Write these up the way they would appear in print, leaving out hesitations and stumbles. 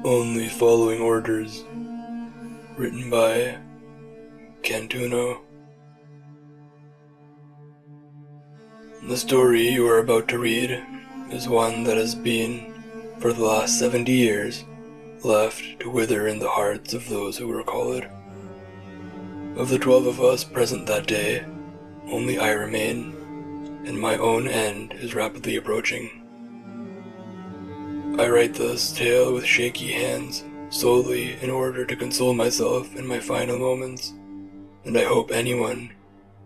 Only Following Orders, written by Cantuno. The story you are about to read is one that has been, for the last 70 years, left to wither in the hearts of those who recall it. Of the 12 of us present that day, only I remain, and my own end is rapidly approaching. I write this tale with shaky hands, solely in order to console myself in my final moments, and I hope anyone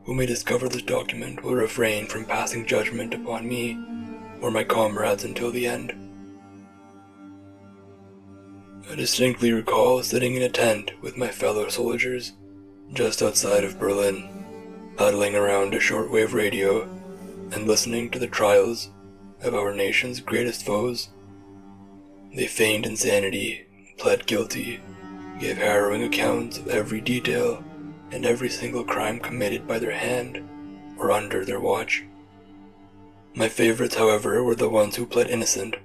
who may discover this document will refrain from passing judgment upon me or my comrades until the end. I distinctly recall sitting in a tent with my fellow soldiers just outside of Berlin, paddling around a shortwave radio and listening to the trials of our nation's greatest foes. They feigned insanity, pled guilty, gave harrowing accounts of every detail and every single crime committed by their hand or under their watch. My favorites, however, were the ones who pled innocent,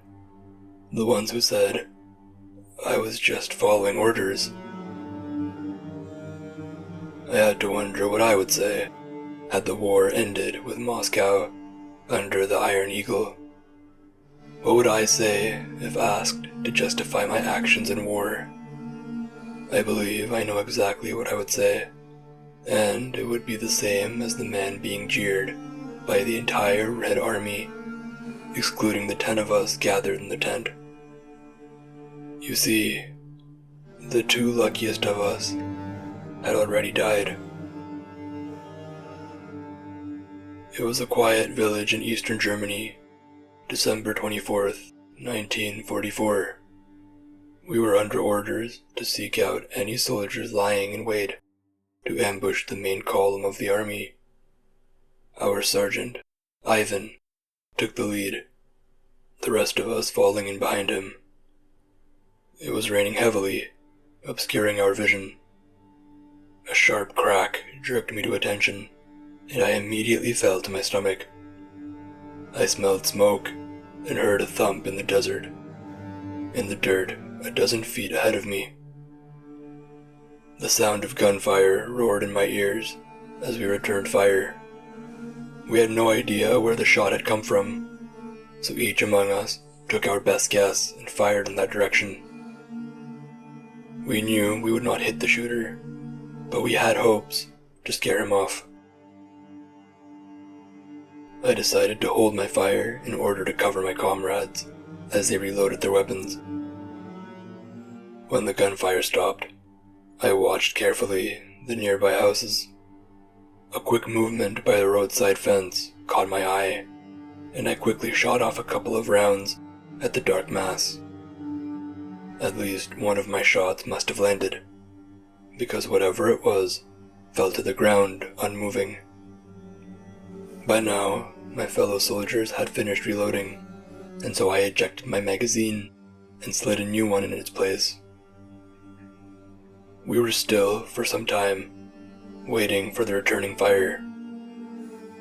the ones who said, "I was just following orders." I had to wonder what I would say had the war ended with Moscow under the Iron Eagle. What would I say if asked to justify my actions in war? I believe I know exactly what I would say, and it would be the same as the man being jeered by the entire Red Army, excluding the 10 of us gathered in the tent. You see, the 2 luckiest of us had already died. It was a quiet village in eastern Germany, December 24th, 1944. We were under orders to seek out any soldiers lying in wait to ambush the main column of the army. Our sergeant, Ivan, took the lead, the rest of us falling in behind him. It was raining heavily, obscuring our vision. A sharp crack jerked me to attention, and I immediately fell to my stomach. I smelled smoke and heard a thump in the desert, in the dirt a dozen feet ahead of me. The sound of gunfire roared in my ears as we returned fire. We had no idea where the shot had come from, so each among us took our best guess and fired in that direction. We knew we would not hit the shooter, but we had hopes to scare him off. I decided to hold my fire in order to cover my comrades as they reloaded their weapons. When the gunfire stopped, I watched carefully the nearby houses. A quick movement by the roadside fence caught my eye, and I quickly shot off a couple of rounds at the dark mass. At least one of my shots must have landed, because whatever it was fell to the ground unmoving. By now, my fellow soldiers had finished reloading, and so I ejected my magazine and slid a new one in its place. We were still for some time, waiting for the returning fire.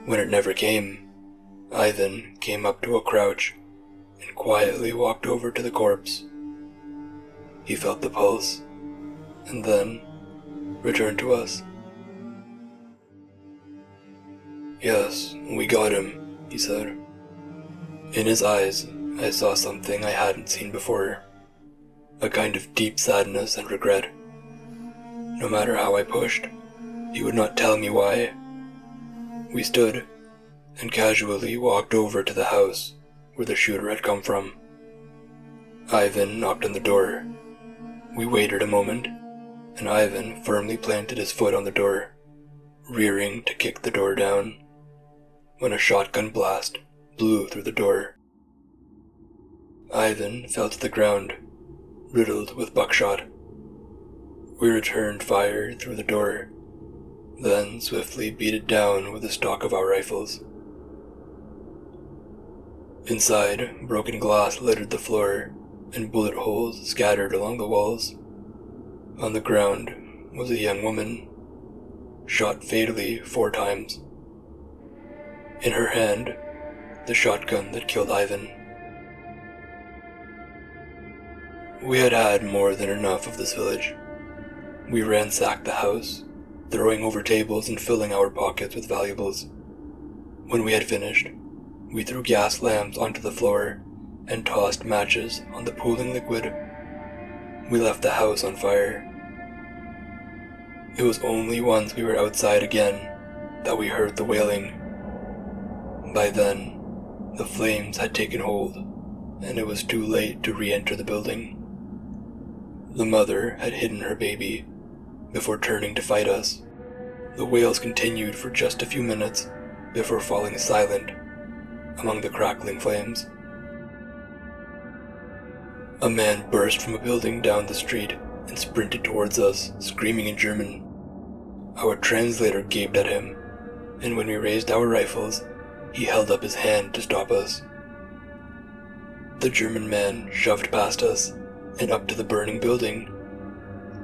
When it never came, Ivan came up to a crouch and quietly walked over to the corpse. He felt the pulse, and then returned to us. "Yes, we got him," he said. In his eyes, I saw something I hadn't seen before, a kind of deep sadness and regret. No matter how I pushed, he would not tell me why. We stood, and casually walked over to the house where the shooter had come from. Ivan knocked on the door. We waited a moment, and Ivan firmly planted his foot on the door, rearing to kick the door down, when a shotgun blast blew through the door. Ivan fell to the ground, riddled with buckshot. We returned fire through the door, then swiftly beat it down with the stock of our rifles. Inside, broken glass littered the floor, and bullet holes scattered along the walls. On the ground was a young woman, shot fatally 4 times. In her hand, the shotgun that killed Ivan. We had had more than enough of this village. We ransacked the house, throwing over tables and filling our pockets with valuables. When we had finished, we threw gas lamps onto the floor and tossed matches on the pooling liquid. We left the house on fire. It was only once we were outside again that we heard the wailing. By then, the flames had taken hold, and it was too late to re-enter the building. The mother had hidden her baby before turning to fight us. The wails continued for just a few minutes before falling silent among the crackling flames. A man burst from a building down the street and sprinted towards us, screaming in German. Our translator gaped at him, and when we raised our rifles, he held up his hand to stop us. The German man shoved past us and up to the burning building.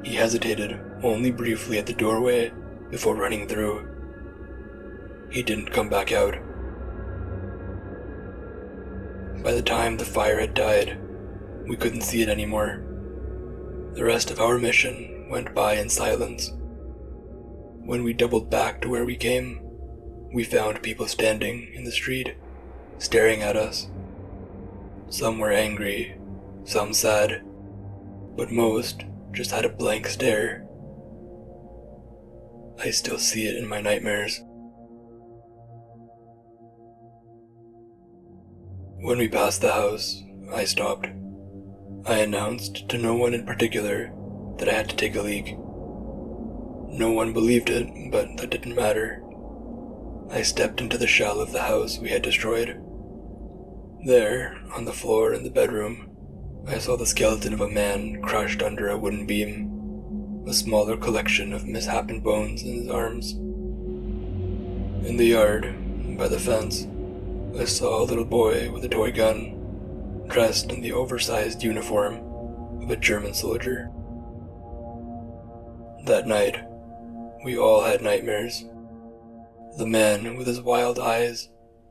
He hesitated only briefly at the doorway before running through. He didn't come back out. By the time the fire had died, we couldn't see it anymore. The rest of our mission went by in silence. When we doubled back to where we came, we found people standing in the street, staring at us. Some were angry, some sad, but most just had a blank stare. I still see it in my nightmares. When we passed the house, I stopped. I announced to no one in particular that I had to take a leak. No one believed it, but that didn't matter. I stepped into the shell of the house we had destroyed. There, on the floor in the bedroom, I saw the skeleton of a man crushed under a wooden beam, a smaller collection of misshapen bones in his arms. In the yard, by the fence, I saw a little boy with a toy gun, dressed in the oversized uniform of a German soldier. That night, we all had nightmares. The man with his wild eyes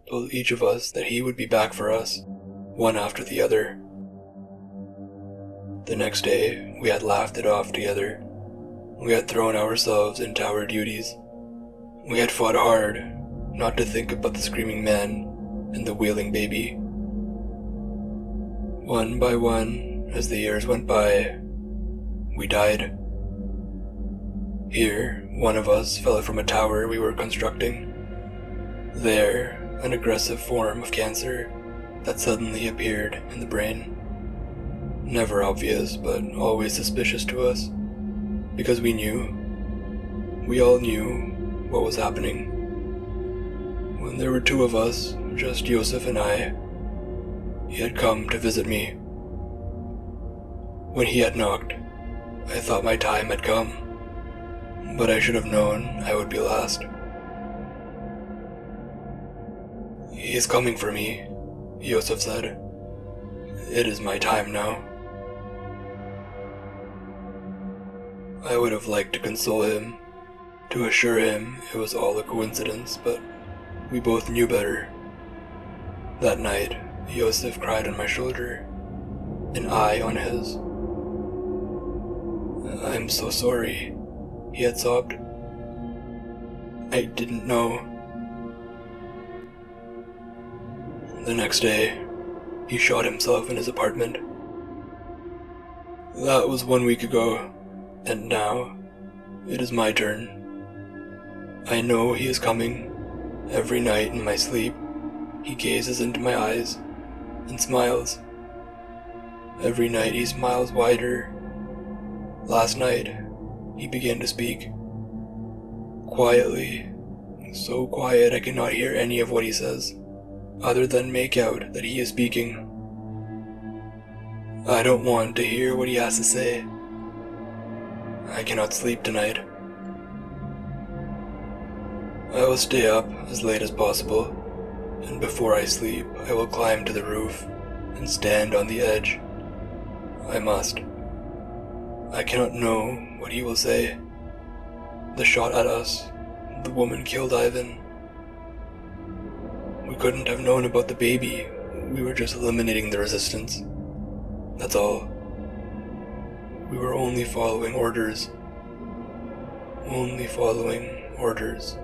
told each of us that he would be back for us, one after the other. The next day, we had laughed it off together. We had thrown ourselves into our duties. We had fought hard not to think about the screaming man and the wailing baby. One by one, as the years went by, we died. Here, one of us fell from a tower we were constructing. There, an aggressive form of cancer that suddenly appeared in the brain. Never obvious, but always suspicious to us, because we all knew what was happening. When there were two of us, just Joseph and I, he had come to visit me. When he had knocked, I thought my time had come, but I should have known I would be last. "He is coming for me," Joseph said. "It is my time now." I would have liked to console him, to assure him it was all a coincidence, but we both knew better. That night, Joseph cried on my shoulder, and I on his. "I'm so sorry," he had sobbed. "I didn't know." The next day, he shot himself in his apartment. That was 1 week ago, and now it is my turn. I know he is coming. Every night in my sleep, he gazes into my eyes and smiles. Every night he smiles wider. Last night, he began to speak. Quietly, so quiet I cannot hear any of what he says, other than make out that he is speaking. I don't want to hear what he has to say. I cannot sleep tonight. I will stay up as late as possible, and before I sleep, I will climb to the roof and stand on the edge. I must. I cannot know what he will say. The shot at us, the woman killed Ivan. We couldn't have known about the baby. We were just eliminating the resistance. That's all. We were only following orders. Only following orders.